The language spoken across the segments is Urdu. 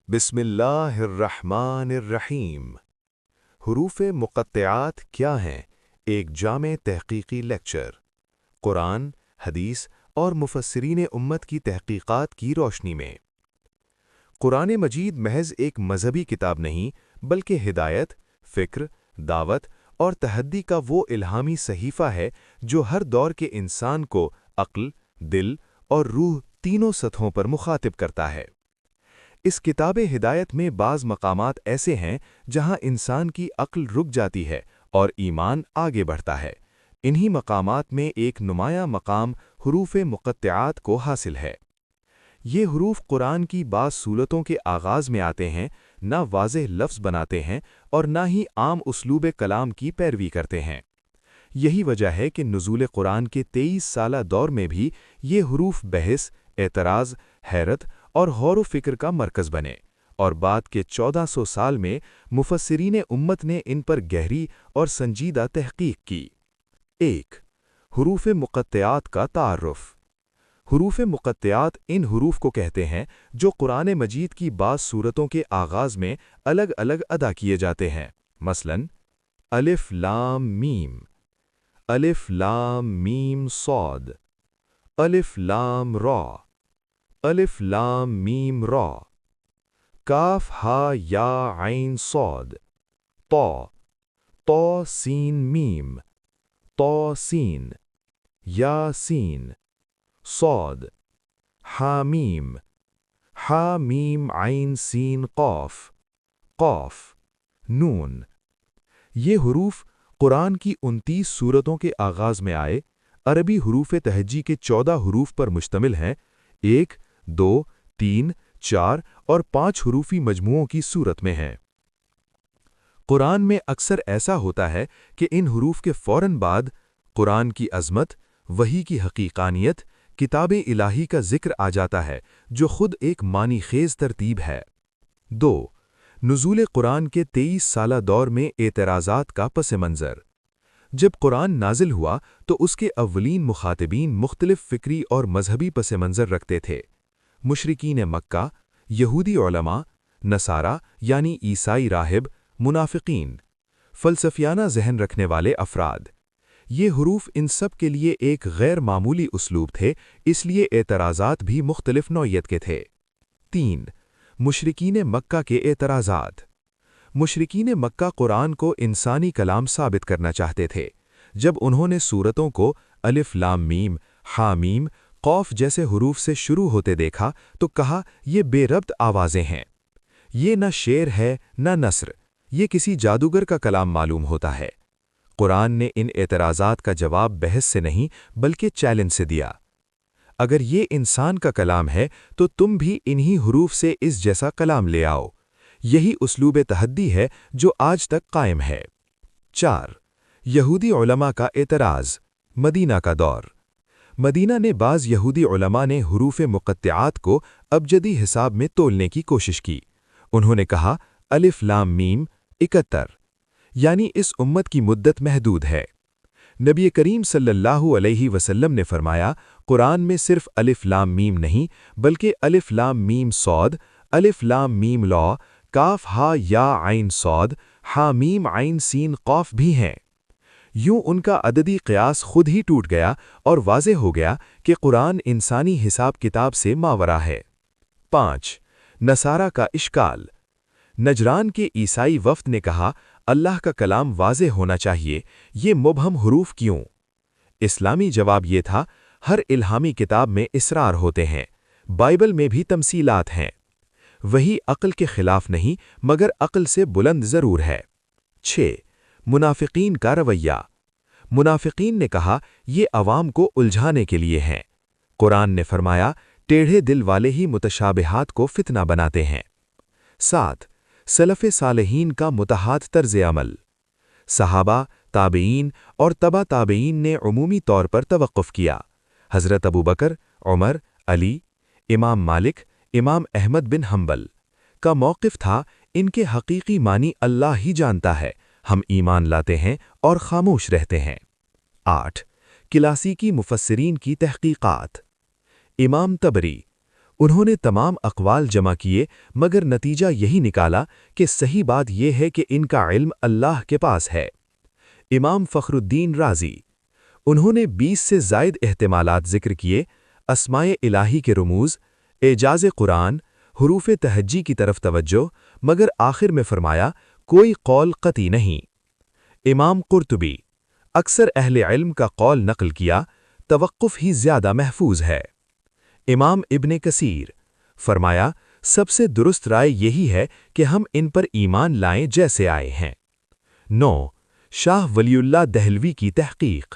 بسم اللہ الرحمن الرحیم۔ حروف مقطعات کیا ہیں؟ ایک جامع تحقیقی لیکچر۔ قرآن، حدیث اور مفسرین امت کی تحقیقات کی روشنی میں۔ قرآن مجید محض ایک مذہبی کتاب نہیں بلکہ ہدایت، فکر، دعوت اور تحدی کا وہ الہامی صحیفہ ہے جو ہر دور کے انسان کو عقل، دل اور روح تینوں سطحوں پر مخاطب کرتا ہے۔ اس کتاب ہدایت میں بعض مقامات ایسے ہیں جہاں انسان کی عقل رک جاتی ہے اور ایمان آگے بڑھتا ہے۔ انہی مقامات میں ایک نمایاں مقام حروف مقطعات کو حاصل ہے۔ یہ حروف قرآن کی بعض صورتوں کے آغاز میں آتے ہیں، نہ واضح لفظ بناتے ہیں اور نہ ہی عام اسلوب کلام کی پیروی کرتے ہیں۔ یہی وجہ ہے کہ نزول قرآن کے 23 سالہ دور میں بھی یہ حروف بحث، اعتراض، حیرت اور غور و فکر کا مرکز بنے، اور بعد کے 1400 سال میں مفسرین امت نے ان پر گہری اور سنجیدہ تحقیق کی۔ 1۔ حروف مقطعات کا تعارف۔ حروف مقطعات ان حروف کو کہتے ہیں جو قرآن مجید کی بعض صورتوں کے آغاز میں الگ الگ ادا کیے جاتے ہیں۔ مثلاً الف لام میم، الف لام میم صاد، الف لام را، الف لام میم را، کاف ہا یا عین صاد، طا، طا سین میم، طا سین، یا سین، صاد، حامیم، حامیم عین سین قاف، قاف، نون۔ یہ حروف قرآن کی 29 سورتوں کے آغاز میں آئے عربی حروف تہجی کے 14 حروف پر مشتمل ہیں، 1، 2، 3، 4 اور 5 حروفی مجموعوں کی صورت میں ہیں۔ قرآن میں اکثر ایسا ہوتا ہے کہ ان حروف کے فوراً بعد قرآن کی عظمت، وحی کی حقیقانیت، کتاب الہی کا ذکر آ جاتا ہے جو خود ایک معنی خیز ترتیب ہے۔ 2۔ نزول قرآن کے 23 سالہ دور میں اعتراضات کا پس منظر۔ جب قرآن نازل ہوا تو اس کے اولین مخاطبین مختلف فکری اور مذہبی پس منظر رکھتے تھے۔ مشرکین مکہ، یہودی علماء، نصارہ یعنی عیسائی راہب، منافقین، فلسفیانہ ذہن رکھنے والے افراد۔ یہ حروف ان سب کے لیے ایک غیر معمولی اسلوب تھے، اس لیے اعتراضات بھی مختلف نوعیت کے تھے۔ 3۔ مشرکین مکہ کے اعتراضات۔ مشرکین مکہ قرآن کو انسانی کلام ثابت کرنا چاہتے تھے۔ جب انہوں نے سورتوں کو الف لام میم، حامیم، قوف جیسے حروف سے شروع ہوتے دیکھا تو کہا یہ بے ربط آوازیں ہیں۔ یہ نہ شعر ہے نہ نثر، یہ کسی جادوگر کا کلام معلوم ہوتا ہے۔ قرآن نے ان اعتراضات کا جواب بحث سے نہیں بلکہ چیلنج سے دیا۔ اگر یہ انسان کا کلام ہے تو تم بھی انہی حروف سے اس جیسا کلام لے آؤ۔ یہی اسلوب تحدی ہے جو آج تک قائم ہے۔ 4۔ یہودی علماء کا اعتراض، مدینہ کا دور۔ مدینہ نے بعض یہودی علماء نے حروف مقطعات کو ابجدی حساب میں تولنے کی کوشش کی۔ انہوں نے کہا الف لام میم 71، یعنی اس امت کی مدت محدود ہے۔ نبی کریم صلی اللہ علیہ وسلم نے فرمایا قرآن میں صرف الف لام میم نہیں بلکہ الف لام میم صاد، الف لام میم لا، کاف ہا یا عین صاد، حامیم عین سین قاف بھی ہیں۔ یوں ان کا عددی قیاس خود ہی ٹوٹ گیا اور واضح ہو گیا کہ قرآن انسانی حساب کتاب سے ماورا ہے۔ 5۔ نصارہ کا اشکال۔ نجران کے عیسائی وفد نے کہا اللہ کا کلام واضح ہونا چاہیے، یہ مبہم حروف کیوں؟ اسلامی جواب یہ تھا ہر الہامی کتاب میں اسرار ہوتے ہیں، بائبل میں بھی تمثیلات ہیں۔ وہی عقل کے خلاف نہیں مگر عقل سے بلند ضرور ہے۔ 6۔ منافقین کا رویہ۔ منافقین نے کہا یہ عوام کو الجھانے کے لیے ہیں۔ قرآن نے فرمایا ٹیڑھے دل والے ہی متشابہات کو فتنہ بناتے ہیں۔ 7۔ سلف صالحین کا متحاد طرز عمل۔ صحابہ، تابعین اور تبع تابعین نے عمومی طور پر توقف کیا۔ حضرت ابوبکر، عمر، علی، امام مالک، امام احمد بن حنبل کا موقف تھا ان کے حقیقی معنی اللہ ہی جانتا ہے، ہم ایمان لاتے ہیں اور خاموش رہتے ہیں۔ 8۔ کلاسیکی مفسرین کی تحقیقات۔ امام طبری، انہوں نے تمام اقوال جمع کیے مگر نتیجہ یہی نکالا کہ صحیح بات یہ ہے کہ ان کا علم اللہ کے پاس ہے۔ امام فخر الدین رازی، انہوں نے 20 سے زائد احتمالات ذکر کیے، اسمائے الہی کے رموز، اعجاز قرآن، حروف تہجی کی طرف توجہ، مگر آخر میں فرمایا کوئی قول قطعی نہیں۔ امام قرطبی، اکثر اہل علم کا قول نقل کیا، توقف ہی زیادہ محفوظ ہے۔ امام ابن کثیر، فرمایا سب سے درست رائے یہی ہے کہ ہم ان پر ایمان لائیں جیسے آئے ہیں۔ 9 شاہ ولی اللہ دہلوی کی تحقیق۔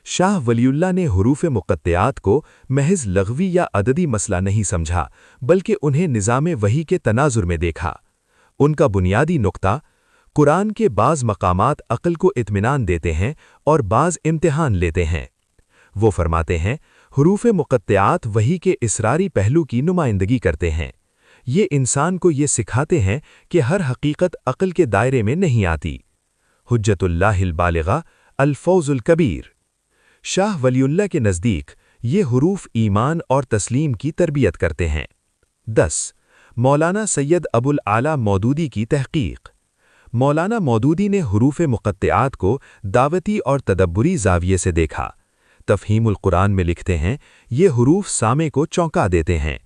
شاہ ولی اللہ نے حروف مقطعات کو محض لغوی یا عددی مسئلہ نہیں سمجھا بلکہ انہیں نظام وحی کے تناظر میں دیکھا۔ ان کا بنیادی نقطہ، قرآن کے بعض مقامات عقل کو اطمینان دیتے ہیں اور بعض امتحان لیتے ہیں۔ وہ فرماتے ہیں حروف مقطعات وحی کے اسراری پہلو کی نمائندگی کرتے ہیں۔ یہ انسان کو یہ سکھاتے ہیں کہ ہر حقیقت عقل کے دائرے میں نہیں آتی۔ حجت اللہ البالغہ، الفوز الکبیر۔ شاہ ولی اللہ کے نزدیک یہ حروف ایمان اور تسلیم کی تربیت کرتے ہیں۔ 10 مولانا سید ابو العالی مودودی کی تحقیق۔ مولانا مودودی نے حروف مقطعات کو دعوتی اور تدبری زاویے سے دیکھا۔ تفہیم القرآن میں لکھتے ہیں یہ حروف سامع کو چونکا دیتے ہیں۔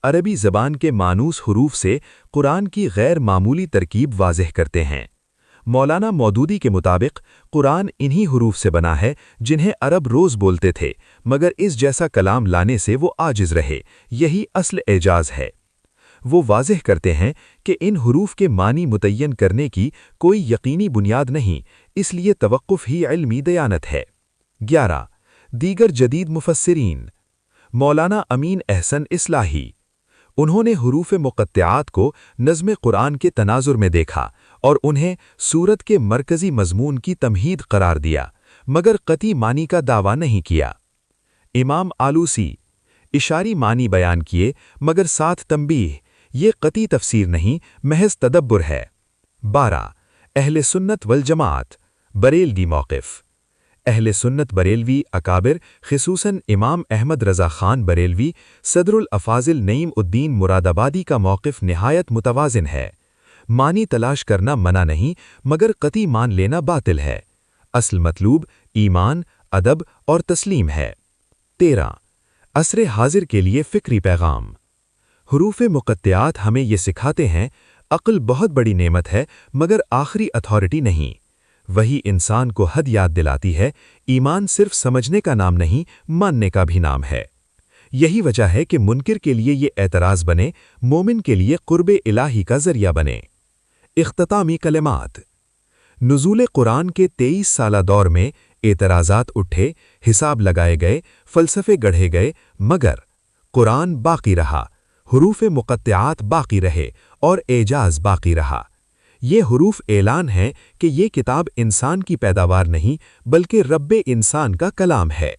عربی زبان کے مانوس حروف سے قرآن کی غیر معمولی ترکیب واضح کرتے ہیں۔ مولانا مودودی کے مطابق قرآن انہی حروف سے بنا ہے جنہیں عرب روز بولتے تھے مگر اس جیسا کلام لانے سے وہ عاجز رہے، یہی اصل اعجاز ہے۔ وہ واضح کرتے ہیں کہ ان حروف کے معنی متعین کرنے کی کوئی یقینی بنیاد نہیں، اس لیے توقف ہی علمی دیانت ہے۔ 11 دیگر جدید مفسرین۔ مولانا امین احسن اصلاحی، انہوں نے حروف مقطعات کو نظم قرآن کے تناظر میں دیکھا اور انہیں سورت کے مرکزی مضمون کی تمہید قرار دیا مگر قطعی معنی کا دعویٰ نہیں کیا۔ امام آلوسی، اشاری معنی بیان کیے مگر ساتھ تنبیہ، یہ قطعی تفسیر نہیں محض تدبر ہے۔ 12 اہل سنت والجماعت، بریلوی موقف۔ اہل سنت بریلوی اکابر خصوصاً امام احمد رضا خان بریلوی، صدر الافاضل نعیم الدین مرادآبادی کا موقف نہایت متوازن ہے۔ معنی تلاش کرنا منع نہیں مگر قطعی مان لینا باطل ہے۔ اصل مطلوب ایمان، ادب اور تسلیم ہے۔ 13 عصر حاضر کے لیے فکری پیغام۔ حروف مقطعات ہمیں یہ سکھاتے ہیں عقل بہت بڑی نعمت ہے مگر آخری اتھارٹی نہیں۔ وہی انسان کو حد یاد دلاتی ہے، ایمان صرف سمجھنے کا نام نہیں ماننے کا بھی نام ہے۔ یہی وجہ ہے کہ منکر کے لیے یہ اعتراض بنے، مومن کے لیے قرب الہی کا ذریعہ بنے۔ اختتامی کلمات۔ نزول قرآن کے 23 سالہ دور میں اعتراضات اٹھے، حساب لگائے گئے، فلسفے گڑھے گئے مگر قرآن باقی رہا، حروف مقطعات باقی رہے اور اعجاز باقی رہا۔ یہ حروف اعلان ہے کہ یہ کتاب انسان کی پیداوار نہیں بلکہ رب انسان کا کلام ہے۔